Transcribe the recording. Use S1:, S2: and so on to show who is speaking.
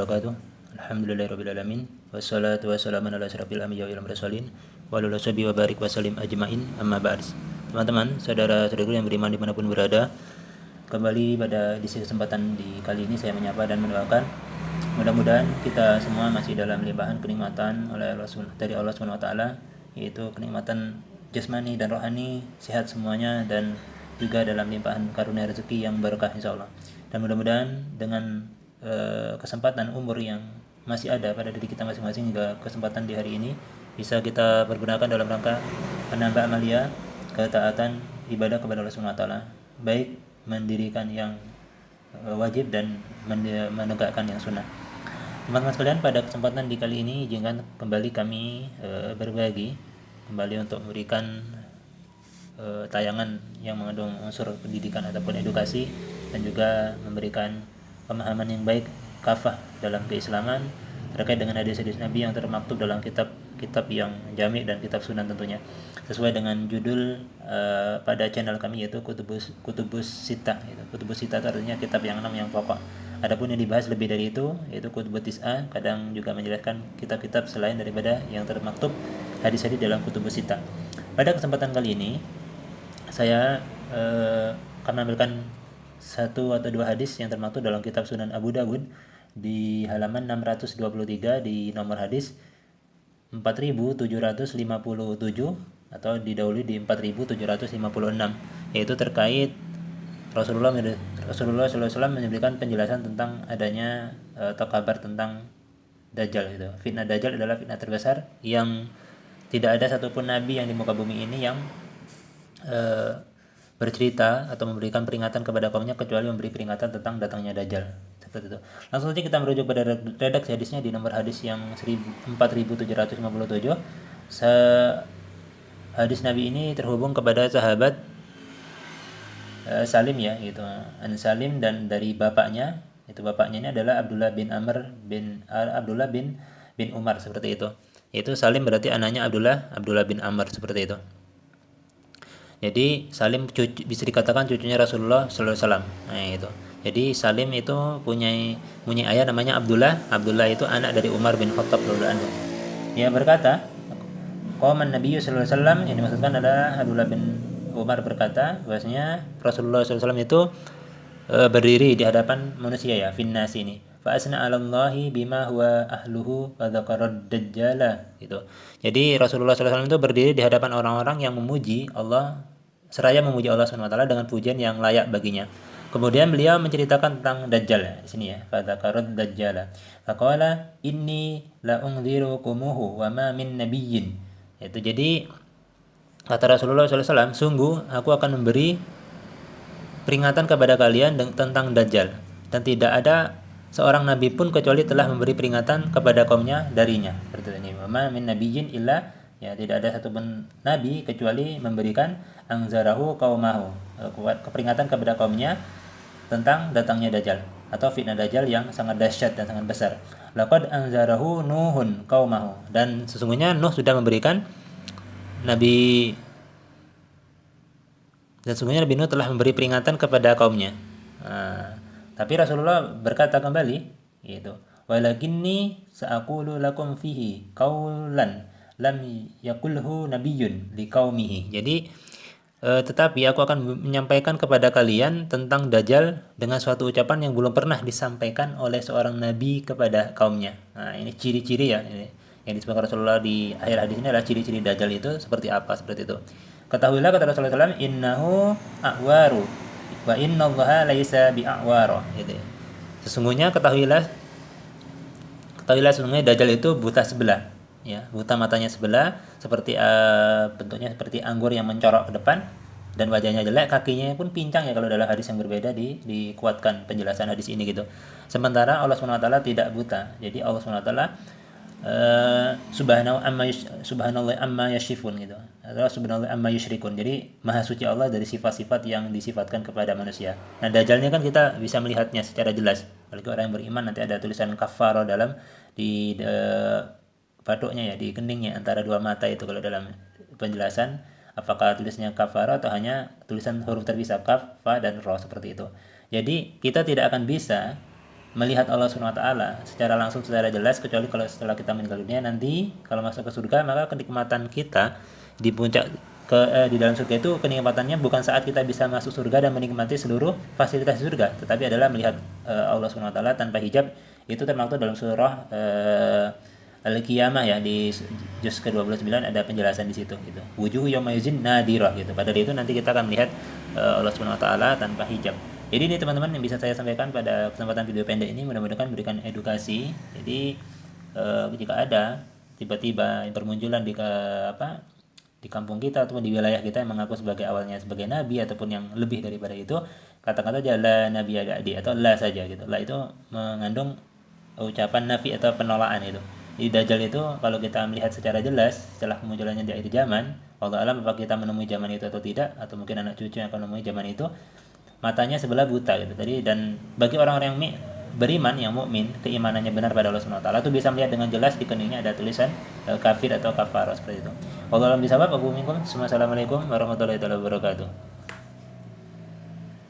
S1: wabarakatuh. Alhamdulillahirrabbilalamin. Wassalatu wassalamu ala asyrafil anbiya wal mursalin wa ala alihi wa barik wasallim ajmain. Amma ba'd. Teman-teman, saudara-saudaraku yang beriman dimanapun berada, kembali pada edisi kesempatan di kali ini saya menyapa dan mendoakan mudah-mudahan kita semua masih dalam limpahan kenikmatan dari Allah Subhanahu wa taala, yaitu kenikmatan jasmani dan rohani, sehat semuanya, dan juga dalam limpahan karunia rezeki yang berkah insyaallah. Dan mudah-mudahan dengan kesempatan umur yang masih ada pada diri kita masing-masing hingga kesempatan di hari ini bisa kita pergunakan dalam rangka menambah amalia ketaatan ibadah kepada Allah Subhanahu wa taala, baik mendirikan yang wajib dan menegakkan yang sunnah. Teman-teman sekalian, pada kesempatan di kali ini izinkan kembali kami berbagi kembali untuk memberikan tayangan yang mengandung unsur pendidikan ataupun edukasi, dan juga memberikan pemahaman yang baik kafah dalam keislaman terkait dengan hadis-hadis Nabi yang termaktub dalam kitab yang jami' dan kitab sunan tentunya, sesuai dengan judul pada channel kami, yaitu Kutubus Sittah. Kutubus Sittah itu artinya kitab yang 6 yang pokok. Adapun yang dibahas lebih dari itu yaitu Kutubus Tis'ah, kadang juga menjelaskan kitab-kitab selain daripada yang termaktub hadis-hadis dalam Kutubus Sittah. Pada kesempatan kali ini saya akan mengambilkan satu atau dua hadis yang termaktub dalam kitab Sunan Abu Dawud di halaman 623 di nomor hadis 4757 atau didahului di 4756, yaitu terkait Rasulullah SAW memberikan penjelasan tentang adanya atau kabar tentang Dajjal. Fitnah Dajjal adalah fitnah terbesar yang tidak ada satupun nabi yang di muka bumi ini yang bercerita atau memberikan peringatan kepada kaumnya kecuali memberi peringatan tentang datangnya Dajjal. Seperti itu. Langsung saja kita merujuk pada redaksi hadisnya di nomor hadis yang 4757. Hadis Nabi ini terhubung kepada sahabat Salim, ya, gitu. An Salim, dan dari bapaknya, itu bapaknya ini adalah Abdullah bin Umar, seperti itu. Yaitu Salim berarti anaknya Abdullah bin Amr, seperti itu. Jadi Salim bisa dikatakan cucunya Rasulullah sallallahu alaihi wasallam. Nah, itu. Jadi Salim itu punya ayah namanya Abdullah. Abdullah itu anak dari Umar bin Khattab radhiyallahu anhu. Dia berkata, qama an-nabiyyu sallallahu alaihi wasallam, yang dimaksudkan adalah Abdullah bin Umar berkata bahwasanya Rasulullah sallallahu alaihi wasallam itu berdiri di hadapan manusia, ya, finnas ini. Fa asna 'ala Allahi bima huwa ahluhu wa dzakara ad-dajjala, gitu. Jadi Rasulullah sallallahu alaihi wasallam itu berdiri di hadapan orang-orang yang memuji Allah, seraya memuji Allah Subhanahu wa taala dengan pujian yang layak baginya. Kemudian beliau menceritakan tentang Dajjal, ya, di sini, ya. Fa dzakara ad-dajjala. Faqala inni la unzirukumuhu wa ma min nabiyyin. Itu jadi kata Rasulullah sallallahu alaihi wasallam, sungguh aku akan memberi peringatan kepada kalian tentang Dajjal, dan tidak ada seorang nabi pun kecuali telah memberi peringatan kepada kaumnya darinya. Seperti ini, ma min nabiyyin illa, ya, tidak ada satupun nabi kecuali memberikan angzarahu qaumahu, peringatan kepada kaumnya tentang datangnya Dajjal atau fitnah Dajjal yang sangat dahsyat dan sangat besar. Laqad anzarahu Nuhun qaumahu, dan sesungguhnya Nuh sudah memberikan Nabi Nuh telah memberi peringatan kepada kaumnya. Tapi Rasulullah berkata kembali, yaitu walakinni sa'aqulu lakum fihi qaulan lam yaqulhu nabiyyun liqaumihi. Jadi tetapi aku akan menyampaikan kepada kalian tentang Dajjal dengan suatu ucapan yang belum pernah disampaikan oleh seorang nabi kepada kaumnya. Nah, ini ciri-ciri, ya, ini yang disebutkan Rasulullah di akhir hadis ini adalah ciri-ciri Dajjal itu seperti apa, seperti itu. Ketahuilah, kata Rasulullah SAW, innahu a'waru wa innallaha laisa bi'a'wara, gitu. Sesungguhnya ketahuilah sesungguhnya Dajjal itu buta sebelah, ya, buta matanya sebelah, seperti bentuknya seperti anggur yang mencorok ke depan, dan wajahnya jelek, kakinya pun pincang, ya, kalau dalam hadis yang berbeda dikuatkan penjelasan hadis ini, gitu. Sementara Allah SWT tidak buta. Jadi Allah SWT subhanallah amma yashifun, gitu, atau subhanallah amma yusyrikun. Jadi maha suci Allah dari sifat-sifat yang disifatkan kepada manusia. Nah, Dajjalnya kan kita bisa melihatnya secara jelas. Bagi orang yang beriman, nanti ada tulisan kafarah di batuknya, ya, di keningnya antara dua mata itu, kalau dalam penjelasan apakah tulisnya kafarah atau hanya tulisan huruf terpisah kaf, fa, dan ro, seperti itu. Jadi kita tidak akan bisa melihat Allah Subhanahu wa taala secara langsung, secara jelas, kecuali kalau setelah kita meninggal dunia. Nanti kalau masuk ke surga, maka kenikmatan kita di puncak di dalam surga itu kenikmatannya bukan saat kita bisa masuk surga dan menikmati seluruh fasilitas surga, tetapi adalah melihat Allah Subhanahu wa taala tanpa hijab. Itu termaktub dalam surah Al-Qiyamah ya, di juz ke-29 ada penjelasan di situ gitu. Wujuh yauma izin nadirah gitu. Pada hari itu nanti kita akan melihat Allah Subhanahu wa taala tanpa hijab. Jadi ini teman-teman yang bisa saya sampaikan pada kesempatan video pendek ini, mudah-mudahan memberikan edukasi. Jadi jika ada tiba-tiba bermunculan di kampung kita ataupun di wilayah kita yang mengaku sebagai awalnya sebagai nabi ataupun yang lebih daripada itu, kata-kata aja la nabi ba'di atau la saja gitu. La itu mengandung ucapan nafi atau penolakan itu. Di Dajjal itu kalau kita melihat secara jelas setelah kemunculannya di akhir zaman, wallahu alam apakah kita menemui zaman itu atau tidak, atau mungkin anak cucu yang akan menemui zaman itu, matanya sebelah buta gitu tadi. Dan bagi orang-orang yang beriman, yang mukmin, keimanannya benar pada Allah Subhanahu wa taala, itu bisa melihat dengan jelas di keningnya ada tulisan kafir atau kafar seperti itu. Wallahu alam bisawab. Assalamualaikum warahmatullahi wabarakatuh.